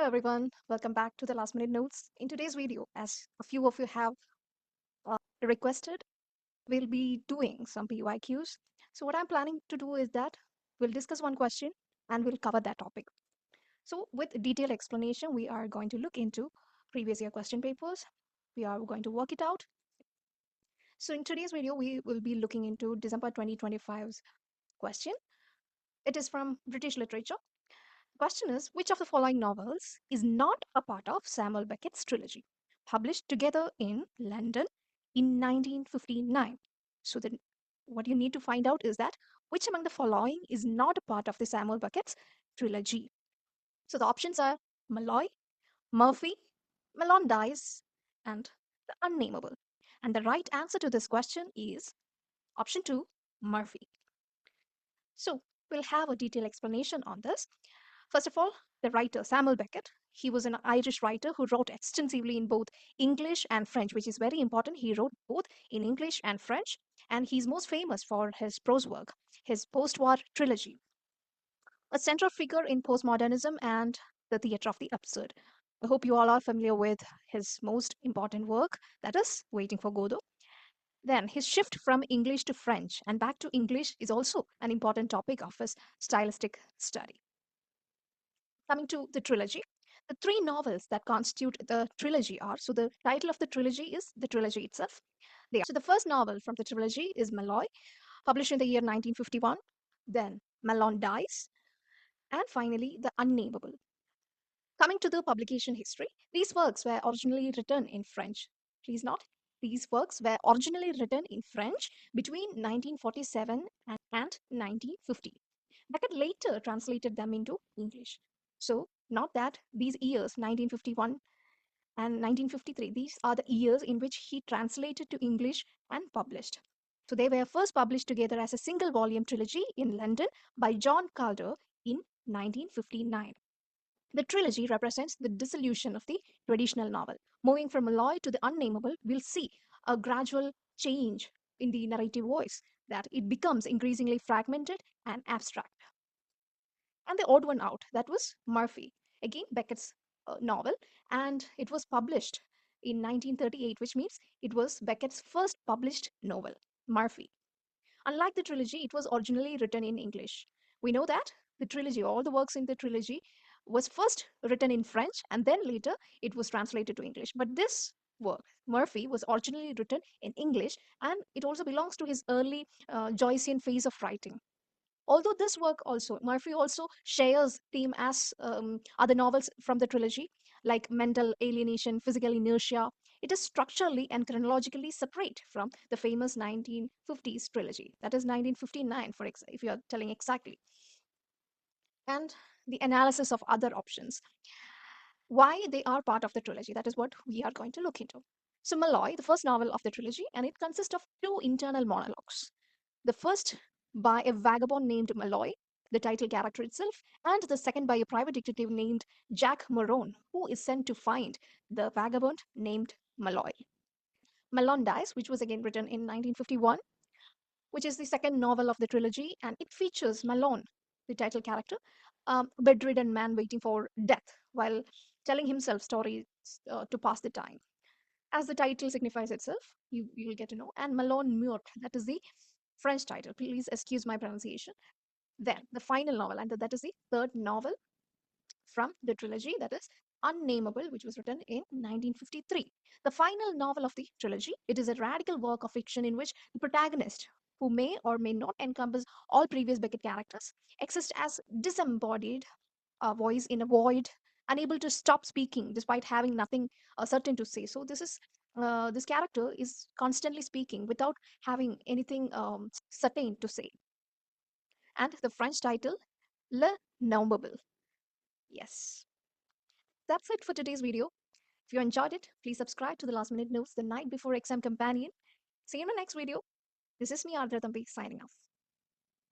everyone, welcome back to the last minute notes. In today's video, as a few of you have requested, we'll be doing some PYQs. So, what I'm planning to do is that we'll discuss one question and we'll cover that topic. So, with detailed explanation, we are going to look into previous year question papers. We are going to work it out. So, in today's video, we will be looking into December 2025's question. It is from British literature. Question is, which of the following novels is not a part of Samuel Beckett's trilogy, published together in London in 1959? So, what you need to find out is that which among the following is not a part of the Samuel Beckett's trilogy? So, the options are Malloy, Murphy, Melondice, and the Unnameable. And the right answer to this question is option 2, Murphy. So, we'll have a detailed explanation on this. First of all, the writer Samuel Beckett. He was an Irish writer who wrote extensively in both English and French, which is very important. He wrote both in English and French, and he's most famous for his prose work, his post war trilogy, a central figure in postmodernism and the theatre of the absurd. I hope you all are familiar with his most important work, that is Waiting for Godot. Then his shift from English to French and back to English is also an important topic of his stylistic study. Coming to the trilogy, the three novels that constitute the trilogy are, so the title of the trilogy is the trilogy itself. They are. So the first novel from the trilogy is Malloy, published in the year 1951. Then Malone Dies, and finally The Unnameable. Coming to the publication history, these works were originally written in French. Please note, these works were originally written in French between 1947 and 1950. Beckett later translated them into English. So, not that these years, 1951 and 1953, these are the years in which he translated to English and published. So, they were first published together as a single volume trilogy in London by John Calder in 1959. The trilogy represents the dissolution of the traditional novel. Moving from Malloy to the Unnameable, we'll see a gradual change in the narrative voice, that it becomes increasingly fragmented and abstract. And the odd one out, that was Murphy, again Beckett's novel, and it was published in 1938, which means it was Beckett's first published novel, Murphy. Unlike the trilogy, it was originally written in English. We know that the trilogy, all the works in the trilogy, was first written in French and then later it was translated to English. But this work, Murphy, was originally written in English, and it also belongs to his early Joycean phase of writing. Although this work also, Murphy also shares theme as other novels from the trilogy, like mental alienation, physical inertia. It is structurally and chronologically separate from the famous 1950s trilogy. That is 1959, if you are telling exactly. And the analysis of other options. Why they are part of the trilogy, that is what we are going to look into. So Malloy, the first novel of the trilogy, and it consists of two internal monologues. The first by a vagabond named Malloy, the title character itself, and the second by a private detective named Jack Morone, who is sent to find the vagabond named Malloy. Malone Dies, which was again written in 1951, which is the second novel of the trilogy, and it features Malone, the title character, a bedridden man waiting for death while telling himself stories to pass the time. As the title signifies itself, you will get to know. And Malone Muir, that is the French title. Please excuse my pronunciation. Then the final novel, and that is the third novel from the trilogy, that is Unnameable, which was written in 1953. The final novel of the trilogy, it is a radical work of fiction in which the protagonist, who may or may not encompass all previous Beckett characters, exists as disembodied voice in a void, unable to stop speaking despite having nothing certain to say. So this character is constantly speaking without having anything certain to say. And the French title, Le Nommable. Yes, that's it for today's video. If you enjoyed it, please subscribe to the Last Minute Notes, the night before exam companion. See you in the next video. This is me, Ardra Thambi, signing off.